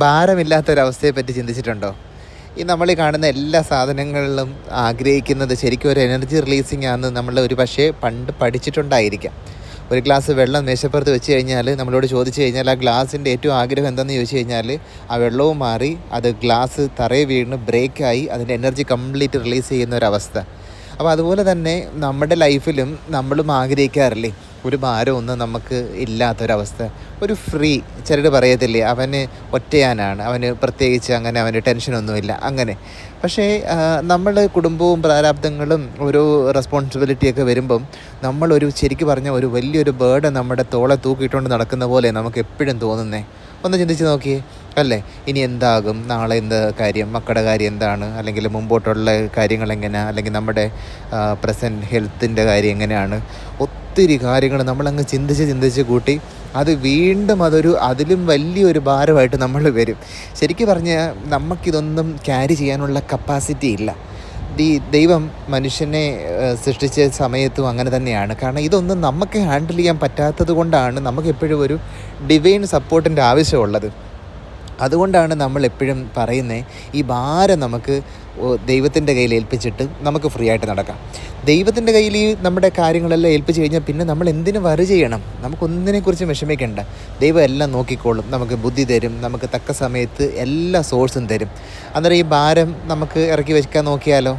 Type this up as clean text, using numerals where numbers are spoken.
ഭാരമില്ലാത്തൊരവസ്ഥയെപ്പറ്റി ചിന്തിച്ചിട്ടുണ്ടോ? നമ്മൾ ഈ കാണുന്ന എല്ലാ സാധനങ്ങളിലും ആഗ്രഹിക്കുന്നത് ശരിക്കും ഒരു എനർജി റിലീസിങ് ആണെന്ന് നമ്മൾ ഒരു പക്ഷേ പണ്ട് പഠിച്ചിട്ടുണ്ടായിരിക്കാം. ഒരു ഗ്ലാസ് വെള്ളം മേശപ്പുറത്ത് വെച്ച് കഴിഞ്ഞാൽ നമ്മളോട് ചോദിച്ചു കഴിഞ്ഞാൽ ആ ഗ്ലാസിൻ്റെ ഏറ്റവും ആഗ്രഹം എന്താണെന്ന് ചോദിച്ചു കഴിഞ്ഞാൽ ആ വെള്ളവും മാറി അത് ഗ്ലാസ് തറയിൽ വീണ് ബ്രേക്കായി അതിൻ്റെ എനർജി കംപ്ലീറ്റ് റിലീസ് ചെയ്യുന്ന ഒരവസ്ഥ. അപ്പോൾ അതുപോലെ തന്നെ നമ്മുടെ ലൈഫിലും നമ്മളും ആഗ്രഹിക്കാറില്ലേ ഒരു ഭാരമൊന്നും നമുക്ക് ഇല്ലാത്തൊരവസ്ഥ, ഒരു ഫ്രീ. ചിലർ പറയത്തില്ലേ അവന് ഒറ്റയാനാണ്, അവന് പ്രത്യേകിച്ച് അങ്ങനെ അവന് ടെൻഷനൊന്നുമില്ല അങ്ങനെ. പക്ഷേ നമ്മൾ കുടുംബവും പ്രാരാബ്ദങ്ങളും ഓരോ റെസ്പോൺസിബിലിറ്റിയൊക്കെ വരുമ്പം നമ്മളൊരു ശരിക്കും പറഞ്ഞാൽ ഒരു വലിയൊരു ബേർഡൻ നമ്മുടെ തോളെ തൂക്കിയിട്ടുകൊണ്ട് നടക്കുന്ന പോലെ നമുക്ക് എപ്പോഴും തോന്നുന്നേ. ഒന്ന് ചിന്തിച്ച് നോക്കിയേ അല്ലേ? ഇനി എന്താകും, നാളെ എന്ത് കാര്യം, മക്കളുടെ കാര്യം എന്താണ്, അല്ലെങ്കിൽ മുമ്പോട്ടുള്ള കാര്യങ്ങൾ എങ്ങനെയാണ്, അല്ലെങ്കിൽ നമ്മുടെ പ്രസൻറ്റ് ഹെൽത്തിൻ്റെ കാര്യം എങ്ങനെയാണ്, ഒത്തിരി കാര്യങ്ങൾ നമ്മളങ്ങ് ചിന്തിച്ച് കൂട്ടി അത് വീണ്ടും അതിലും വലിയൊരു ഭാരമായിട്ട് നമ്മൾ വരും. ശരിക്കും പറഞ്ഞാൽ നമുക്കിതൊന്നും ക്യാരി ചെയ്യാനുള്ള കപ്പാസിറ്റി ഇല്ല. ദൈവം മനുഷ്യനെ സൃഷ്ടിച്ച സമയത്തും അങ്ങനെ തന്നെയാണ്. കാരണം ഇതൊന്നും നമുക്ക് ഹാൻഡിൽ ചെയ്യാൻ പറ്റാത്തത് കൊണ്ടാണ് നമുക്കെപ്പോഴും ഒരു ഡിവൈൻ സപ്പോർട്ടിൻ്റെ ആവശ്യമുള്ളത്. അതുകൊണ്ടാണ് നമ്മൾ എപ്പോഴും പറയുന്നത് ഈ ഭാരം നമുക്ക് ദൈവത്തിൻ്റെ കയ്യിൽ ഏൽപ്പിച്ചിട്ട് നമുക്ക് ഫ്രീ ആയിട്ട് നടക്കാം. ദൈവത്തിൻ്റെ കയ്യിൽ ഈ നമ്മുടെ കാര്യങ്ങളെല്ലാം ഏൽപ്പിച്ച് കഴിഞ്ഞാൽ പിന്നെ നമ്മൾ എന്തിനു വറി ചെയ്യണം? നമുക്കൊന്നിനെക്കുറിച്ച് വിഷമിക്കേണ്ട. ദൈവം എല്ലാം നോക്കിക്കോളും, നമുക്ക് ബുദ്ധി തരും, നമുക്ക് തക്ക സമയത്ത് എല്ലാ സോഴ്സും തരും. അന്നേരം ഈ ഭാരം നമുക്ക് ഇറക്കി വെക്കാൻ നോക്കിയാലോ?